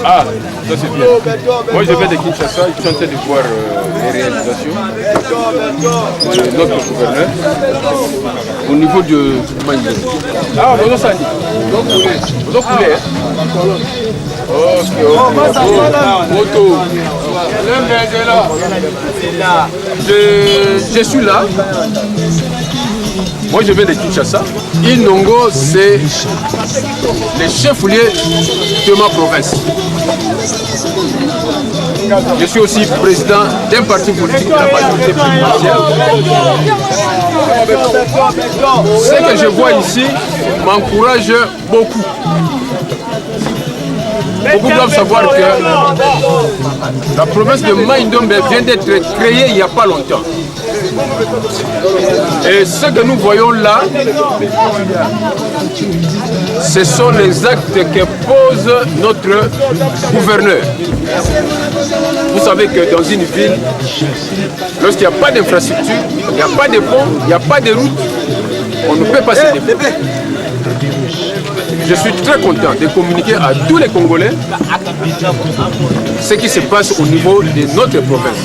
Ah, ça c'est bien. Moi je viens de Kinshasa, je suis en train de voir les réalisations de notre gouverneur au niveau de Maïs. Ah, vous avez dit. Vous avez coulé. Ok, moto. Je suis là. Moi je viens de Kinshasa. Inongo, c'est le chef-lieu de ma province. Je suis aussi président d'un parti politique de la majorité présidentielle. Ce que je vois ici m'encourage beaucoup. Beaucoup doivent savoir que la province de Maïndombe vient d'être créée il n'y a pas longtemps. Et ce que nous voyons là, ce sont les actes que pose notre gouverneur. Vous savez que dans une ville, lorsqu'il n'y a pas d'infrastructure, il n'y a pas de pont, il n'y a pas de route, on ne peut pas se développer. Je suis très content de communiquer à tous les Congolais ce qui se passe au niveau de notre province.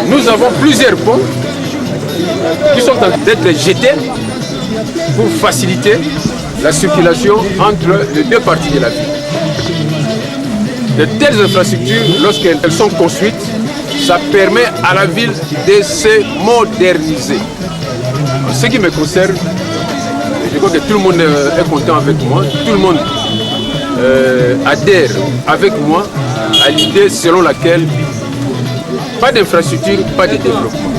Nous avons plusieurs ponts qui sont en train d'être jetés pour faciliter la circulation entre les deux parties de la ville. De telles infrastructures, lorsqu'elles sont construites, ça permet à la ville de se moderniser. En ce qui me concerne, je crois que tout le monde est content avec moi, tout le monde adhère avec moi à l'idée selon laquelle pas d'infrastructure, pas de développement.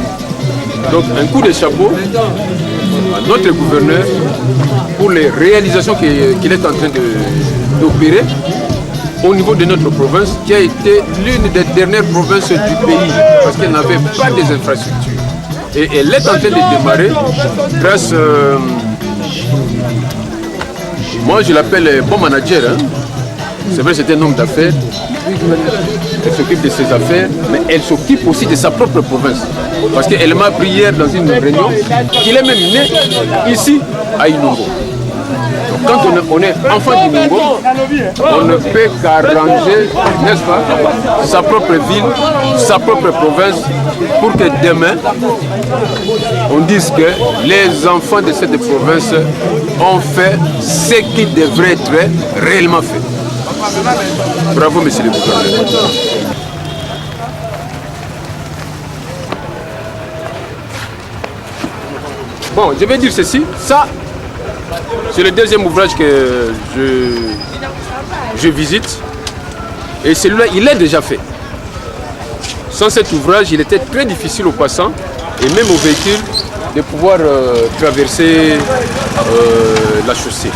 Donc un coup de chapeau à notre gouverneur pour les réalisations qu'il est en train d'opérer au niveau de notre province, qui a été l'une des dernières provinces du pays parce qu'elle n'avait pas des infrastructures. Et elle est en train de démarrer grâce, moi je l'appelle bon manager, hein. C'est vrai, c'est un homme d'affaires. Elle s'occupe de ses affaires, mais elle s'occupe aussi de sa propre province. Parce qu'elle m'a appris hier dans une réunion qu'il est même né ici à Inongo. Donc quand on est enfant d'Inongo, on ne peut qu'arranger, n'est-ce pas, sa propre ville, sa propre province, pour que demain, on dise que les enfants de cette province ont fait ce qui devrait être réellement fait. Bravo, monsieur le gouverneur. Bon, je vais dire ceci. Ça, c'est le deuxième ouvrage que je visite. Et celui-là, il est déjà fait. Sans cet ouvrage, il était très difficile aux passants et même aux véhicules de pouvoir traverser la chaussée.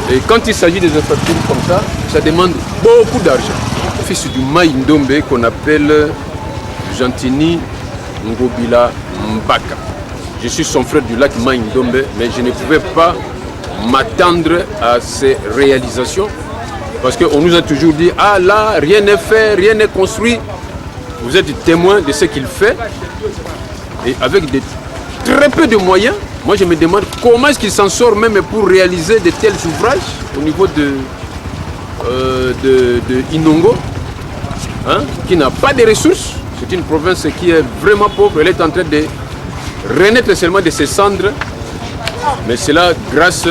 Et quand il s'agit des infrastructures comme ça demande beaucoup d'argent. Fils du Maïndombe qu'on appelle Gentini Ngobila Mbaka. Je suis son frère du lac Maïndombe, mais je ne pouvais pas m'attendre à ces réalisations parce qu'on nous a toujours dit « Ah là, rien n'est fait, rien n'est construit ». Vous êtes témoin de ce qu'il fait et avec très peu de moyens. Moi, je me demande comment est-ce qu'il s'en sort même pour réaliser de tels ouvrages au niveau de Inongo, hein, qui n'a pas de ressources. C'est une province qui est vraiment pauvre. Elle est en train de renaître seulement de ses cendres. Mais c'est là grâce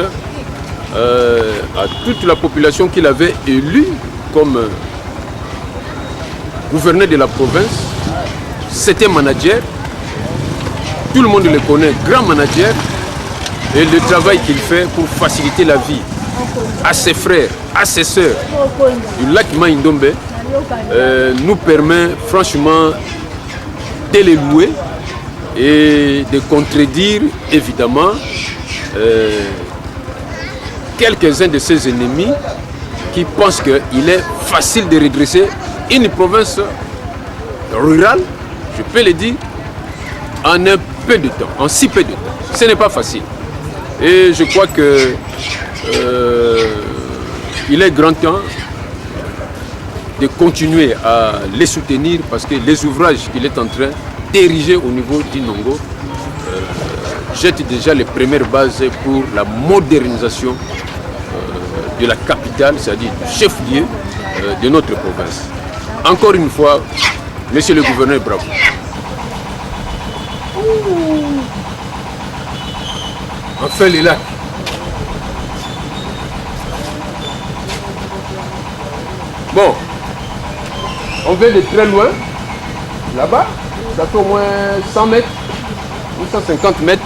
à toute la population qu'il avait élue comme gouverneur de la province. C'était manager. Tout le monde le connaît, grand manager, et le travail qu'il fait pour faciliter la vie à ses frères, à ses sœurs du lac Maïndombe nous permet franchement de les louer et de contredire évidemment quelques-uns de ses ennemis qui pensent qu'il est facile de redresser une province rurale, je peux le dire, en un peu de temps, en si peu de temps. Ce n'est pas facile. Et je crois que il est grand temps de continuer à les soutenir parce que les ouvrages qu'il est en train d'ériger au niveau d'Inongo jettent déjà les premières bases pour la modernisation de la capitale, c'est-à-dire du chef-lieu de notre province. Encore une fois, monsieur le gouverneur, bravo. Enfin les lacs. Bon, on vient de très loin, là-bas, ça fait au moins 100 mètres, ou 150 mètres.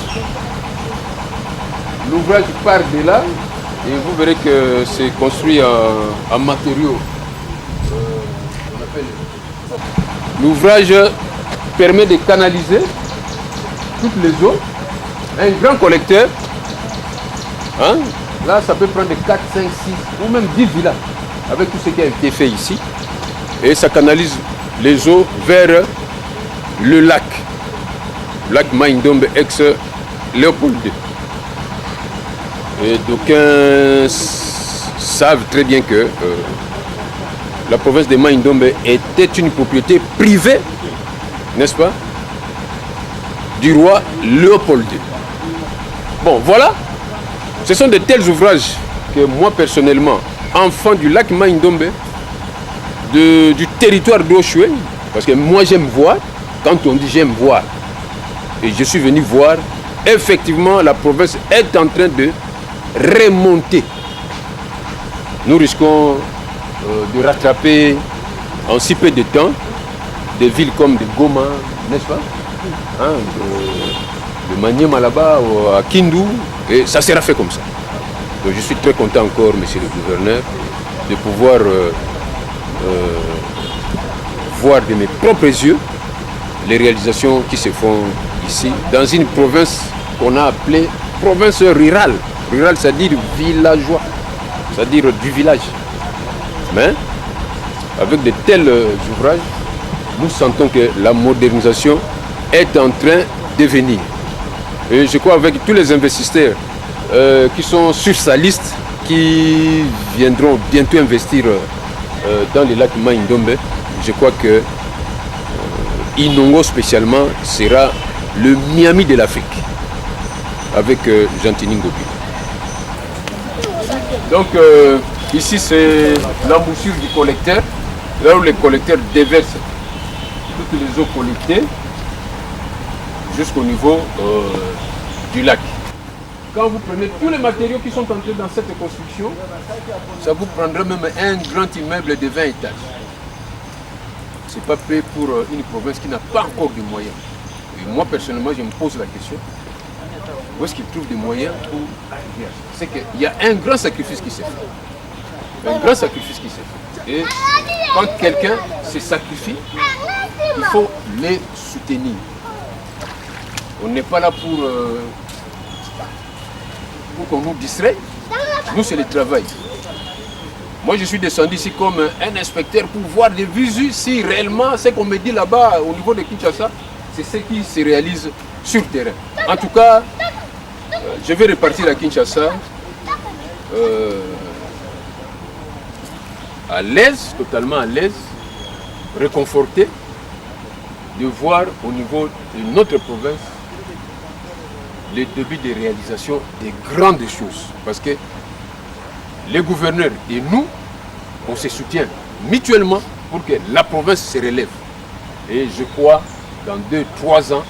L'ouvrage part de là et vous verrez que c'est construit en matériaux. L'ouvrage permet de canaliser toutes les eaux. Un grand collecteur, hein, là ça peut prendre 4, 5, 6 ou même 10 villas avec tout ce qui a été fait ici. Et ça canalise les eaux vers le lac Mai-Ndombe ex-Léopold II. Et d'aucuns savent très bien que la province de Mai-Ndombe était une propriété privée, n'est-ce pas, du roi Léopold II. Bon, voilà, ce sont de tels ouvrages que moi personnellement, enfant du lac Mai-Ndombe, du territoire d'Oshwe, parce que moi j'aime voir, quand on dit j'aime voir, et je suis venu voir, effectivement la province est en train de remonter. Nous risquons de rattraper en si peu de temps des villes comme de Goma, n'est-ce pas, hein, de Maniema là-bas, à Kindu, et ça sera fait comme ça. Donc je suis très content encore, monsieur le gouverneur, de pouvoir voir de mes propres yeux les réalisations qui se font ici, dans une province qu'on a appelée province rurale. Rural, c'est-à-dire villageois, c'est-à-dire du village. Mais avec de tels ouvrages, nous sentons que la modernisation est en train de venir. Et je crois avec tous les investisseurs qui sont sur sa liste, qui viendront bientôt investir dans les lacs Mai-Ndombe, je crois que Inongo spécialement sera le Miami de l'Afrique, avec Jean-Tini Ngobi. Donc ici c'est l'embouchure du collecteur, là où le collecteur déverse toutes les eaux collectées jusqu'au niveau du lac. Quand vous prenez tous les matériaux qui sont entrés dans cette construction, ça vous prendra même un grand immeuble de 20 étages. Ce n'est pas prêt pour une province qui n'a pas encore de moyens. Et moi personnellement, je me pose la question, où est-ce qu'ils trouvent des moyens pour arriver à ça? C'est qu'il y a un grand sacrifice qui s'est fait. Un grand sacrifice qui s'est fait. Et quand quelqu'un se sacrifie, il faut les soutenir. On n'est pas là pour qu'on nous distrait. Nous, c'est le travail. Moi, je suis descendu ici comme un inspecteur pour voir des visus si réellement ce qu'on me dit là-bas au niveau de Kinshasa, c'est ce qui se réalise sur terrain. En tout cas, je vais repartir à Kinshasa à l'aise, totalement à l'aise, réconforté de voir au niveau de notre province le début de réalisation des grandes choses. Parce que les gouverneurs et nous, on se soutient mutuellement pour que la province se relève. Et je crois dans 2-3 ans,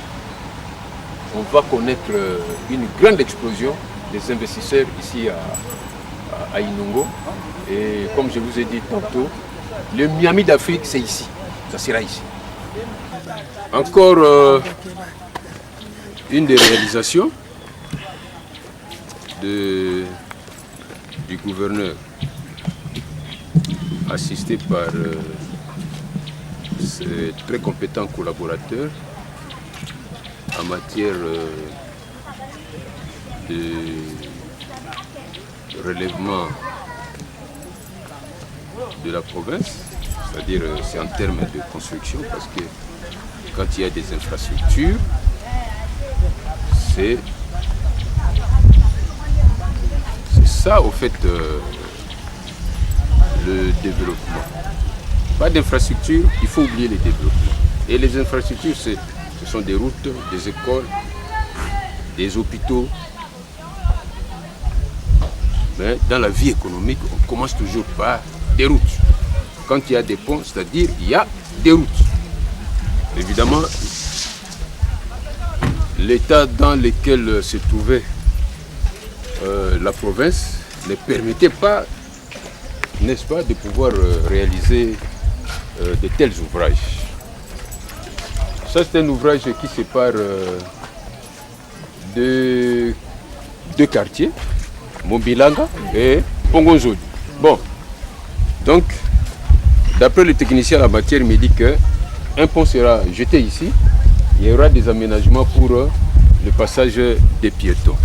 on va connaître une grande explosion des investisseurs ici à Inongo. Et comme je vous ai dit tantôt, le Miami d'Afrique, c'est ici. Ça sera ici. Encore une des réalisations du gouverneur, assisté par ses très compétents collaborateurs en matière de relèvement de la province, c'est-à-dire c'est en termes de construction, parce que quand il y a des infrastructures, c'est ça au fait le développement. Pas d'infrastructure, il faut oublier les développements. Et les infrastructures, ce sont des routes, des écoles, des hôpitaux. Mais dans la vie économique, on commence toujours par des routes. Quand il y a des ponts, c'est-à-dire il y a des routes. Évidemment, l'état dans lequel se trouvait la province ne permettait pas, n'est-ce pas, de pouvoir réaliser de tels ouvrages. Ça, c'est un ouvrage qui sépare deux quartiers, Mobilanga et Pongonzodi. Bon, donc, d'après le technicien en la matière, il me dit qu'un pont sera jeté ici, il y aura des aménagements pour le passage des piétons.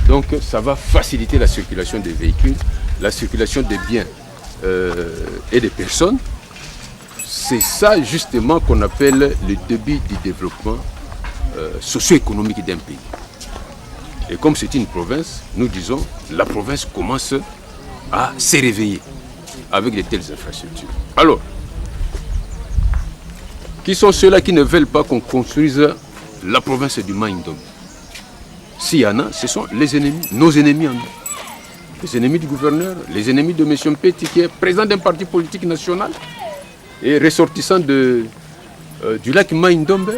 Donc, ça va faciliter la circulation des véhicules, la circulation des biens et des personnes. C'est ça justement qu'on appelle le début du développement socio-économique d'un pays. Et comme c'est une province, nous disons la province commence à se réveiller avec de telles infrastructures. Alors, qui sont ceux-là qui ne veulent pas qu'on construise la province du Maï-Ndombe? S'il y en a, ce sont les ennemis, nos ennemis en nous. Les ennemis du gouverneur, les ennemis de M. Mpeti, qui est président d'un parti politique national et ressortissant du lac Maï-Ndombe,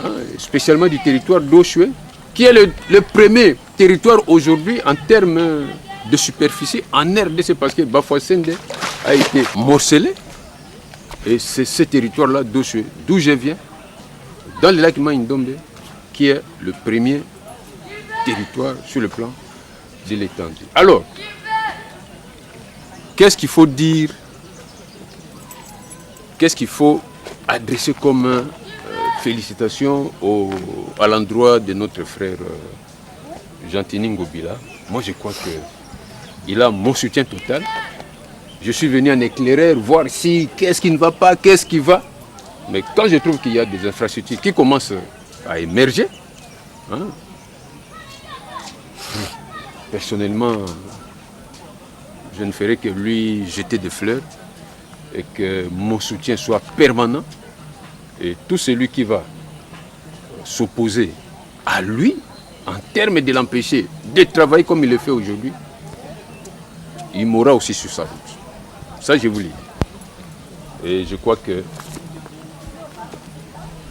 hein, spécialement du territoire d'Oshwe, qui est le premier territoire aujourd'hui en termes de superficie en RDC, parce que Bafouassende a été morcelé. Et c'est ce territoire-là d'Oshwe, d'où je viens, dans le lac Maï-Ndombe, qui est le premier territoire sur le plan de l'étendue. Alors, qu'est-ce qu'il faut dire? Qu'est-ce qu'il faut adresser comme félicitations à l'endroit de notre frère Jean-Tini Ngobila? Moi, je crois qu'il a mon soutien total. Je suis venu en éclaireur voir si qu'est-ce qui ne va pas, qu'est-ce qui va. Mais quand je trouve qu'il y a des infrastructures qui commencent à émerger, hein, personnellement, je ne ferai que lui jeter des fleurs et que mon soutien soit permanent. Et tout celui qui va s'opposer à lui, en termes de l'empêcher de travailler comme il le fait aujourd'hui, il mourra aussi sur sa route. Ça, je vous le dis. Et je crois que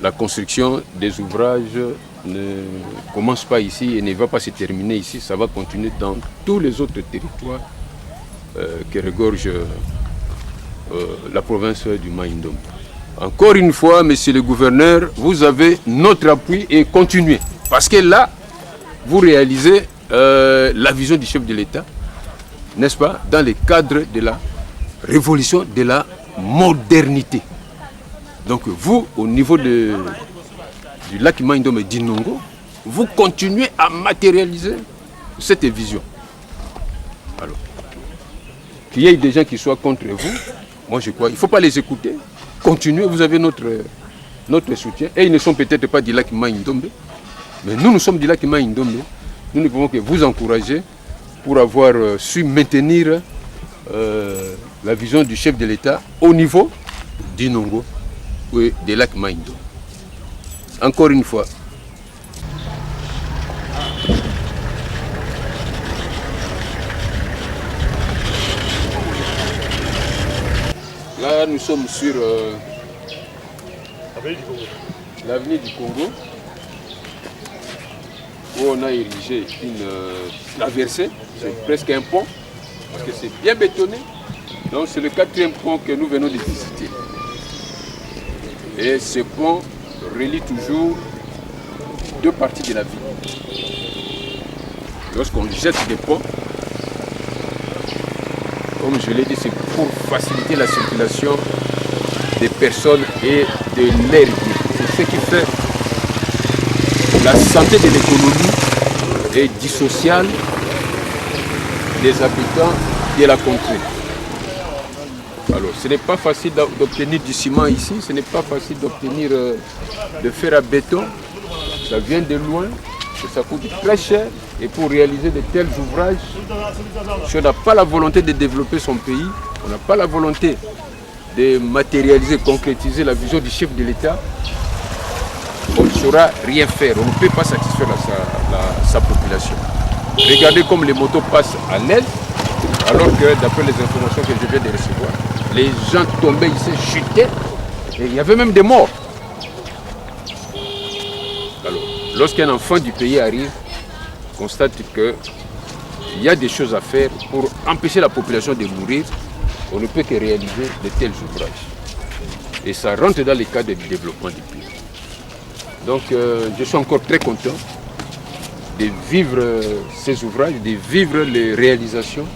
la construction des ouvrages ne commence pas ici et ne va pas se terminer ici. Ça va continuer dans tous les autres territoires qui regorgent la province du Maï-Ndombe. Encore une fois, monsieur le gouverneur, vous avez notre appui et continuez. Parce que là, vous réalisez la vision du chef de l'État, n'est-ce pas, dans le cadre de la révolution de la modernité. Donc vous, au niveau du lac Maï-Ndombe et d'Inongo, vous continuez à matérialiser cette vision. Alors, qu'il y ait des gens qui soient contre vous, moi je crois, il ne faut pas les écouter. Continuez, vous avez notre soutien. Et ils ne sont peut-être pas du lac Maï-Ndombe, mais nous sommes du lac Maï-Ndombe. Nous ne pouvons que vous encourager pour avoir su maintenir la vision du chef de l'État au niveau d'Inongo et des lacs Maï-Ndombe. Encore une fois. Là, nous sommes sur l'avenue du Congo, où on a érigé une traversée, c'est presque un pont, parce que c'est bien bétonné. Donc c'est le 4e pont que nous venons de visiter. Et ce pont relie toujours deux parties de la ville. Lorsqu'on jette des ponts, comme je l'ai dit, c'est pour faciliter la circulation des personnes et de l'air. C'est ce qui fait la santé de l'économie et du social des habitants de la contrée. Alors, ce n'est pas facile d'obtenir du ciment ici, ce n'est pas facile d'obtenir de fer à béton. Ça vient de loin, ça coûte très cher. Et pour réaliser de tels ouvrages, si on n'a pas la volonté de développer son pays, on n'a pas la volonté de matérialiser, concrétiser la vision du chef de l'État, on ne saura rien faire. On ne peut pas satisfaire sa population. Regardez comme les motos passent à l'aise, alors que d'après les informations que je viens de recevoir, les gens tombaient ici, chutaient, et il y avait même des morts. Alors, lorsqu'un enfant du pays arrive, constate qu'il y a des choses à faire pour empêcher la population de mourir, on ne peut que réaliser de tels ouvrages. Et ça rentre dans les cadres du développement du pays. Donc je suis encore très content de vivre ces ouvrages, de vivre les réalisations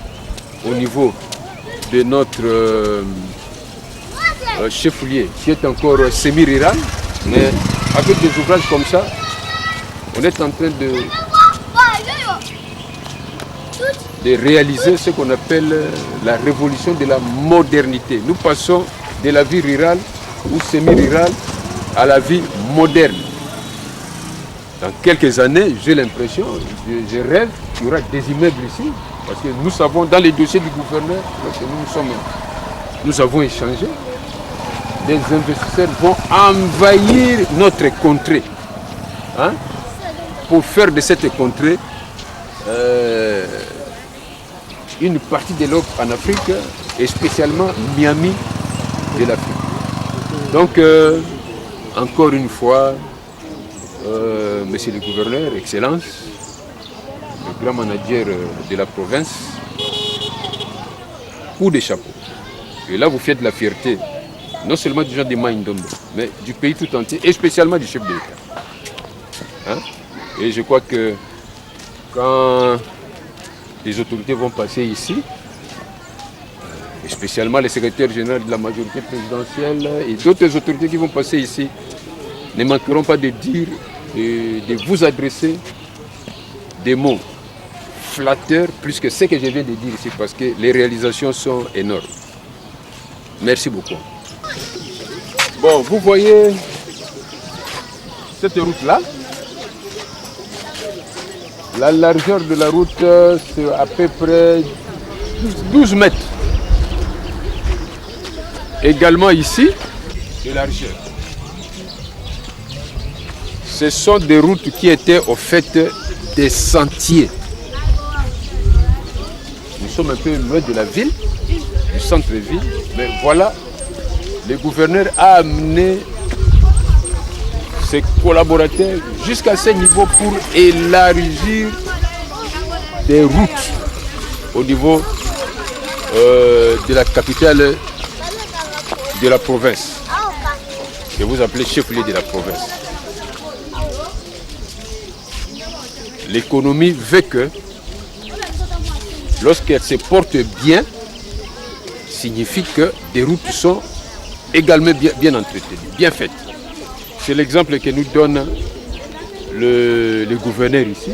au niveau de notre chef-lieu, qui est encore semi-rural, mais avec des ouvrages comme ça, on est en train de réaliser ce qu'on appelle la révolution de la modernité. Nous passons de la vie rurale ou semi-rurale à la vie moderne. Dans quelques années, j'ai l'impression, je rêve qu'il y aura des immeubles ici, parce que nous savons dans les dossiers du gouverneur, lorsque nous avons échangé, des investisseurs vont envahir notre contrée, hein, pour faire de cette contrée une partie de l'Europe en Afrique et spécialement Miami de l'Afrique. Donc, encore une fois, Monsieur le gouverneur, Excellence, le grand manager de la province, coup de chapeau. Et là, vous faites la fierté, non seulement du gens de Maïndombe, mais du pays tout entier, et spécialement du chef de l'État. Hein? Et je crois que quand les autorités vont passer ici, et spécialement les secrétaires généraux de la majorité présidentielle et d'autres autorités qui vont passer ici, ne manqueront pas de dire et de vous adresser des mots flatteurs plus que ce que je viens de dire ici, parce que les réalisations sont énormes. Merci beaucoup. Bon, vous voyez cette route-là. La largeur de la route, c'est à peu près 12 mètres. Également ici, de largeur. Ce sont des routes qui étaient au fait des sentiers. Nous sommes un peu loin de la ville, du centre-ville, mais voilà, le gouverneur a amené ses collaborateurs jusqu'à ce niveau pour élargir des routes au niveau de la capitale de la province, que vous appelez chef-lieu de la province. L'économie veut que lorsqu'elle se porte bien, signifie que des routes sont également bien entretenues, bien faites. C'est l'exemple que nous donne le gouverneur ici.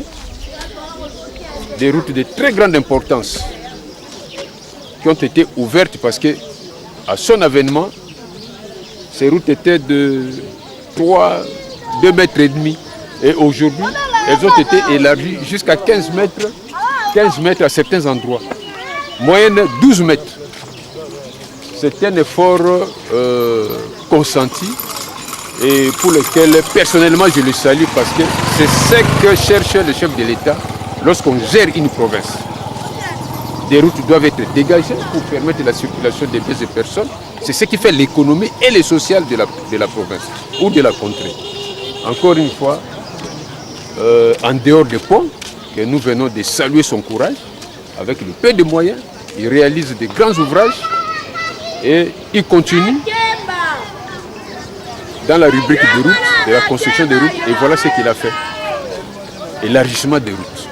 Des routes de très grande importance qui ont été ouvertes parce que à son avènement, ces routes étaient de 2 mètres et demi. Et aujourd'hui, elles ont été élargies jusqu'à 15 mètres à certains endroits. Moyenne 12 mètres. C'est un effort consenti et pour lequel personnellement je le salue parce que c'est ce que cherche le chef de l'État lorsqu'on gère une province. Des routes doivent être dégagées pour permettre la circulation des biens et personnes. C'est ce qui fait l'économie et le social de la province ou de la contrée. Encore une fois, en dehors des ponts, que nous venons de saluer son courage, avec le peu de moyens, il réalise de grands ouvrages et il continue dans la rubrique de routes, de la construction des routes, et voilà ce qu'il a fait. Élargissement des routes.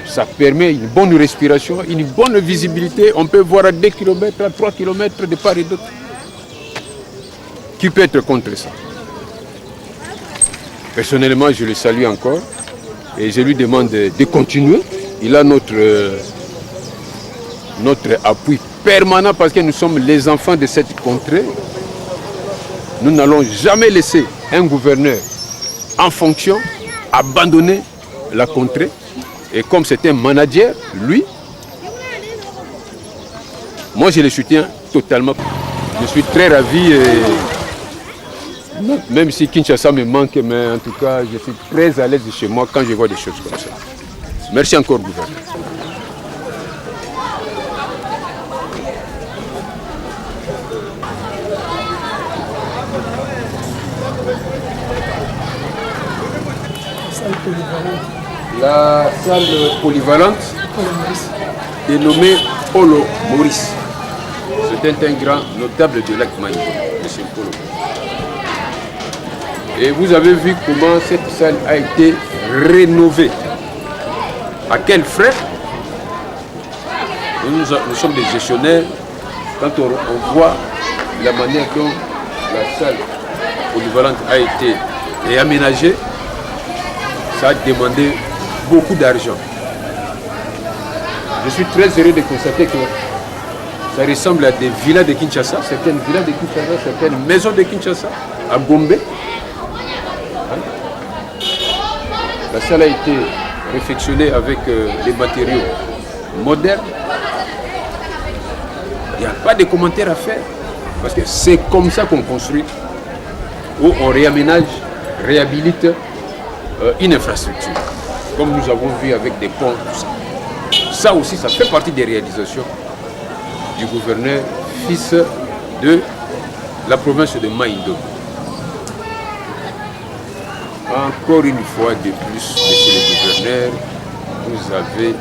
Ça permet une bonne respiration, une bonne visibilité. On peut voir à 2 km, à 3 km de part et d'autre. Qui peut être contre ça? Personnellement, je le salue encore et je lui demande de continuer. Il a notre appui permanent parce que nous sommes les enfants de cette contrée. Nous n'allons jamais laisser un gouverneur en fonction abandonner la contrée. Et comme c'est un manager, lui, moi je le soutiens totalement. Je suis très ravi, même si Kinshasa me manque, mais en tout cas je suis très à l'aise chez moi quand je vois des choses comme ça. Merci encore, gouverneur. La salle polyvalente dénommée Polo Maurice. C'était un grand notable de Lac-Maï, M. Polo. Et vous avez vu comment cette salle a été rénovée. À quel frais? Nous sommes des gestionnaires. Quand on voit la manière dont la salle polyvalente a été réaménagée, ça a demandé beaucoup d'argent. Je suis très heureux de constater que ça ressemble à des villas de Kinshasa, certaines villas de Kinshasa, certaines maisons de Kinshasa, à Gombe. La salle a été réfectionnée avec des matériaux modernes. Il n'y a pas de commentaires à faire, parce que c'est comme ça qu'on construit, où on réaménage, réhabilite une infrastructure, comme nous avons vu avec des ponts, tout ça. Ça aussi, ça fait partie des réalisations du gouverneur, fils de la province de Maïndo. Encore une fois de plus, monsieur le gouverneur, vous avez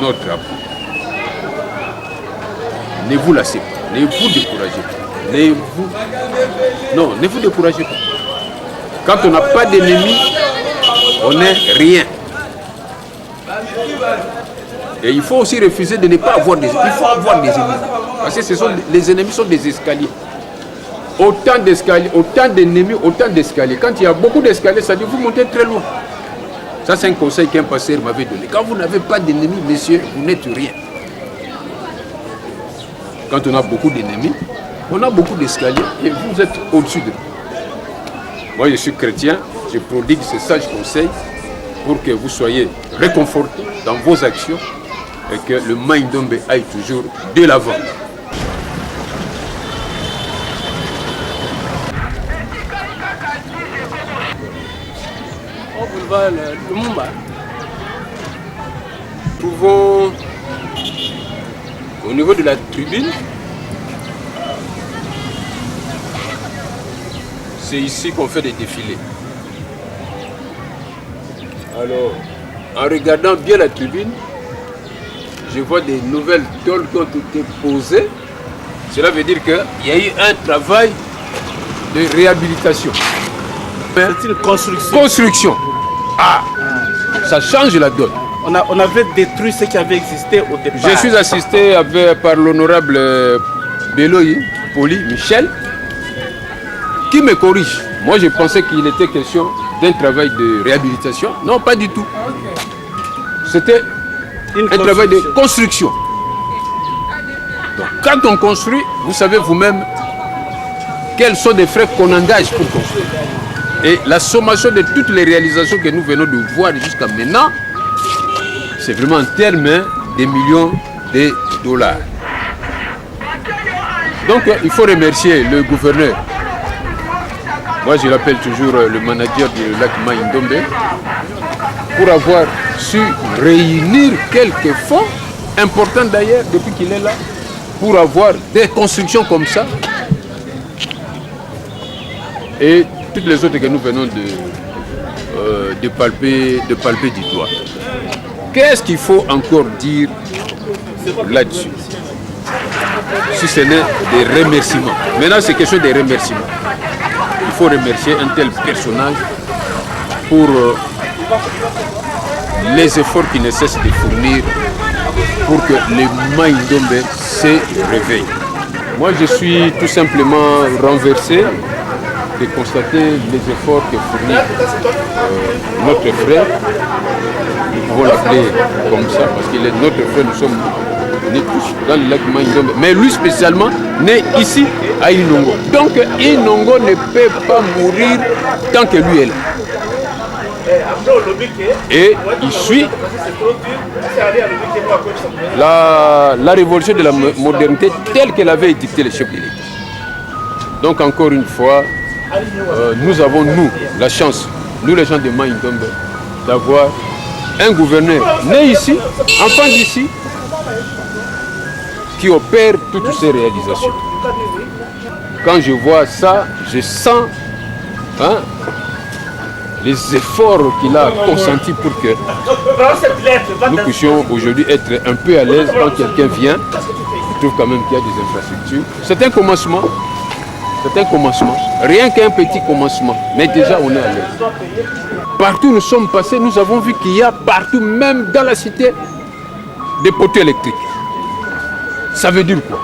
notre appui. Ne vous lassez pas, ne vous découragez pas. Ne vous découragez pas. Quand on n'a pas d'ennemis, on n'est rien. Et il faut aussi refuser de ne pas avoir des ennemis. Il faut avoir des ennemis. Parce que les ennemis sont des escaliers. Autant d'escaliers, autant d'ennemis, autant d'escaliers. Quand il y a beaucoup d'escaliers, ça dit vous montez très loin. Ça, c'est un conseil qu'un pasteur m'avait donné. Quand vous n'avez pas d'ennemis, messieurs, vous n'êtes rien. Quand on a beaucoup d'ennemis, on a beaucoup d'escaliers et vous êtes au-dessus de nous. Moi, je suis chrétien, je prodigue ces sages conseils pour que vous soyez réconfortés dans vos actions et que le Maïndombe aille toujours de l'avant. Nous trouvons au niveau de la tribune. C'est ici qu'on fait des défilés. Alors, en regardant bien la tribune, je vois des nouvelles tôles qui ont été posées. Cela veut dire qu'il y a eu un travail de réhabilitation. C'est une construction. Construction. Ah, ça change la donne. On avait détruit ce qui avait existé au départ. Je suis assisté par l'honorable Beloyi Poli Michel, qui me corrige. Moi, je pensais qu'il était question d'un travail de réhabilitation. Non, pas du tout. C'était un travail de construction. Donc, quand on construit, vous savez vous-même quels sont les frais qu'on engage pour construire. Et la sommation de toutes les réalisations que nous venons de voir jusqu'à maintenant, c'est vraiment en termes de millions de dollars. Donc, il faut remercier le gouverneur. Moi, je l'appelle toujours le manager du lac Maïndombe, pour avoir su réunir quelques fonds, importants d'ailleurs, depuis qu'il est là, pour avoir des constructions comme ça. Et toutes les autres que nous venons de palper du doigt. Qu'est-ce qu'il faut encore dire là-dessus? Si ce n'est des remerciements. Maintenant, c'est question des remerciements. Il faut remercier un tel personnage pour les efforts qu'il ne cesse de fournir pour que le Maïndombe se réveille. Moi, je suis tout simplement renversé de constater les efforts que fournit notre frère. Nous pouvons l'appeler comme ça parce qu'il est notre frère, nous sommes nés tous dans le lac Maïndombe. Mais lui spécialement, né ici à Inongo. Donc Inongo ne peut pas mourir tant que lui est là. Et il suit la révolution de la modernité telle qu'elle avait édicté les chefs de l'État. Donc encore une fois, nous avons, nous, la chance, nous les gens de Maïndombe, d'avoir un gouverneur né ici, enfant d'ici, qui opère toutes ces réalisations. Quand je vois ça, je sens les efforts qu'il a consentis pour que nous puissions aujourd'hui être un peu à l'aise quand quelqu'un vient, il trouve quand même qu'il y a des infrastructures. C'est un commencement. C'est un commencement. Rien qu'un petit commencement. Mais déjà, on est à l'aise. Partout où nous sommes passés, nous avons vu qu'il y a partout, même dans la cité, des poteaux électriques. Ça veut dire quoi?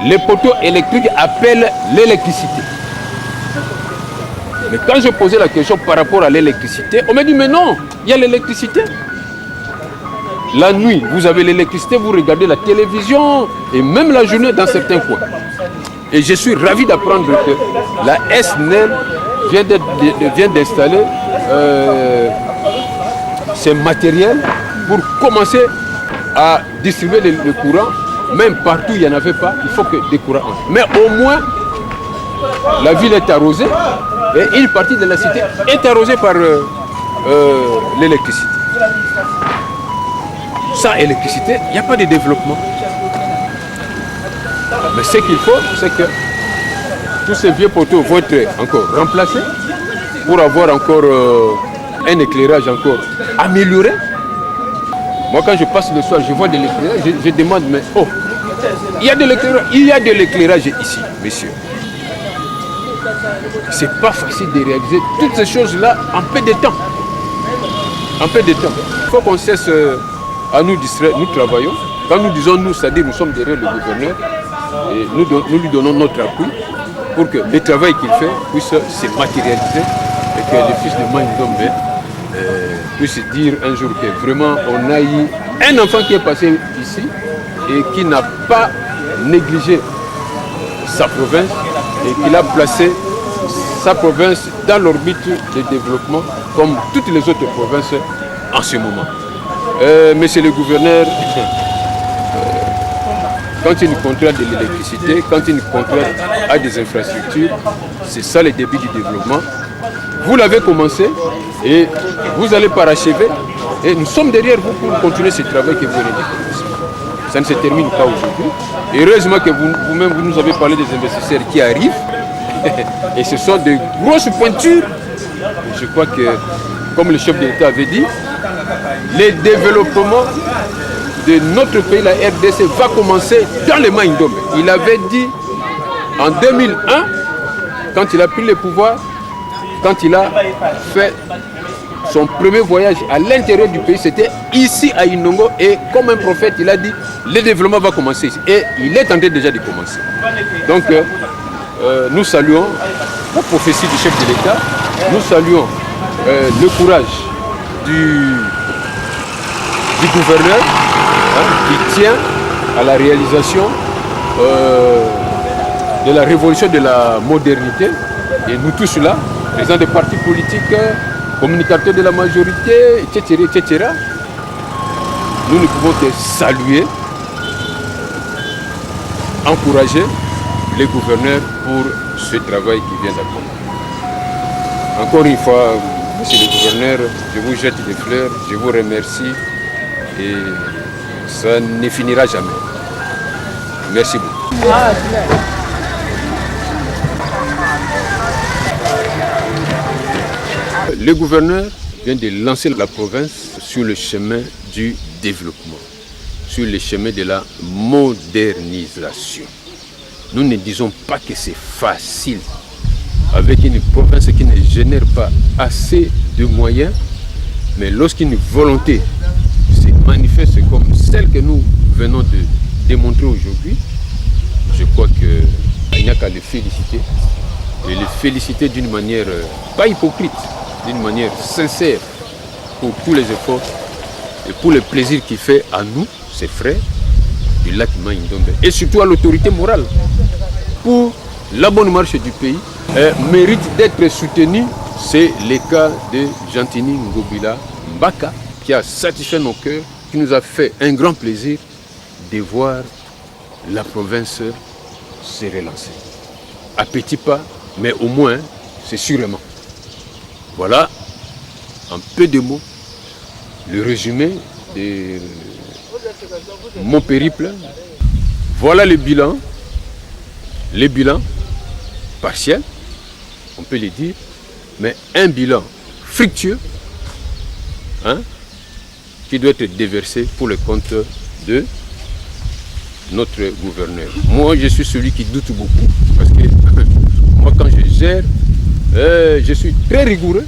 Les poteaux électriques appellent l'électricité. Mais quand je posais la question par rapport à l'électricité, on m'a dit mais non, il y a l'électricité. La nuit, vous avez l'électricité, vous regardez la télévision et même la journée dans certains coins. Et je suis ravi d'apprendre que la SNEL vient d'installer ces matériels pour commencer à distribuer le courant. Même partout où il n'y en avait pas, il faut que des courants entrent. Mais au moins, la ville est arrosée et une partie de la cité est arrosée par l'électricité. Sans électricité, il n'y a pas de développement. Mais ce qu'il faut, c'est que tous ces vieux poteaux vont être encore remplacés pour avoir encore un éclairage encore amélioré. Moi, quand je passe le soir, je vois de l'éclairage, je demande, mais oh, il y a de l'éclairage ici, messieurs. C'est pas facile de réaliser toutes ces choses-là en peu de temps. En peu de temps. Il faut qu'on cesse à nous distraire, nous travaillons. Quand nous disons nous, c'est-à-dire nous sommes derrière le gouverneur et nous lui donnons notre appui pour que le travail qu'il fait puisse se matérialiser et que le fils de Maïndombe puisse dire un jour que vraiment on a eu un enfant qui est passé ici et qui n'a pas négligé sa province et qu'il a placé sa province dans l'orbite de développement comme toutes les autres provinces en ce moment. Monsieur le gouverneur, quand il nous contrainte de l'électricité, quand il nous contrainte à des infrastructures, c'est ça le début du développement. Vous l'avez commencé et vous allez parachever et nous sommes derrière vous pour continuer ce travail que vous venez de commencer. Ça ne se termine pas aujourd'hui. Heureusement que vous-même vous nous avez parlé des investisseurs qui arrivent et ce sont de grosses pointures. Je crois que, comme le chef de l'État avait dit, le développement de notre pays, la RDC, va commencer dans les Maïndombe. Il avait dit en 2001, quand il a pris le pouvoir, quand il a fait son premier voyage à l'intérieur du pays, c'était ici à Inongo et comme un prophète, il a dit le développement va commencer ici. Et il est en train déjà de commencer. Donc nous saluons la prophétie du chef de l'État, nous saluons le courage du gouverneur qui tient à la réalisation de la révolution de la modernité. Et nous tous là, présidents des partis politiques, communicateurs de la majorité, etc., nous ne pouvons que saluer, encourager les gouverneurs pour ce travail qui vient d'accomplir. Encore une fois, monsieur le gouverneur, je vous jette des fleurs, je vous remercie et ça ne finira jamais. Merci beaucoup. Le gouverneur vient de lancer la province sur le chemin du développement, sur le chemin de la modernisation. Nous ne disons pas que c'est facile avec une province qui ne génère pas assez de moyens, mais lorsqu'une volonté se manifeste comme celle que nous venons de démontrer aujourd'hui, je crois qu'il n'y a qu'à les féliciter, et les féliciter d'une manière pas hypocrite, d'une manière sincère pour tous les efforts et pour le plaisir qu'il fait à nous, ses frères du lac Maïndombe, et surtout à l'autorité morale pour la bonne marche du pays, mérite d'être soutenu. C'est le cas de Jantini Ngobila Mbaka qui a satisfait nos cœurs, qui nous a fait un grand plaisir de voir la province se relancer. À petits pas, mais au moins, c'est sûrement. Voilà, en peu de mots, le résumé de mon périple. Voilà le bilan partiel, on peut le dire, mais un bilan fructueux, qui doit être déversé pour le compte de notre gouverneur. Moi, je suis celui qui doute beaucoup, parce que moi, quand je gère, je suis très rigoureux,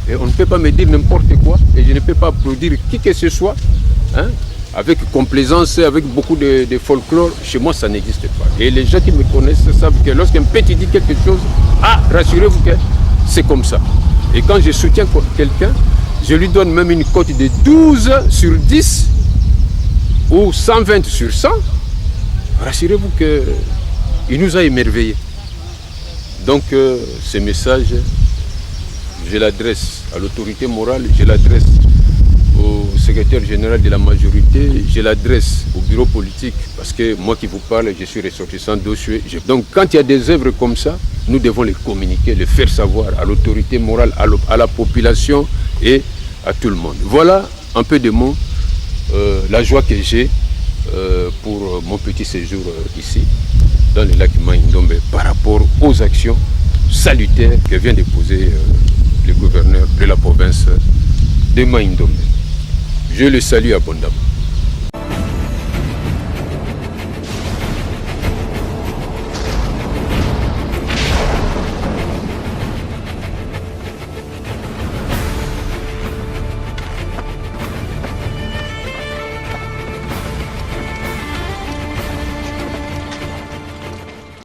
et on ne peut pas me dire n'importe quoi, et je ne peux pas applaudir qui que ce soit, avec complaisance, avec beaucoup de folklore. Chez moi, ça n'existe pas. Et les gens qui me connaissent savent que lorsqu'un petit dit quelque chose, rassurez-vous que c'est comme ça. Et quand je soutiens quelqu'un, je lui donne même une cote de 12 sur 10 ou 120 sur 100. Rassurez-vous qu'il nous a émerveillés. Donc, ce message, je l'adresse à l'autorité morale, je l'adresse au secrétaire général de la majorité, je l'adresse au bureau politique, parce que moi qui vous parle, je suis ressortissant d'Ossué. Donc quand il y a des œuvres comme ça, nous devons les communiquer, les faire savoir à l'autorité morale, à la population et à tout le monde. Voilà un peu de mots, la joie que j'ai pour mon petit séjour ici, dans le lac Mai-Ndombe, par rapport aux actions salutaires que vient de poser le gouverneur de la province de Mai-Ndombe. Je le salue abondamment.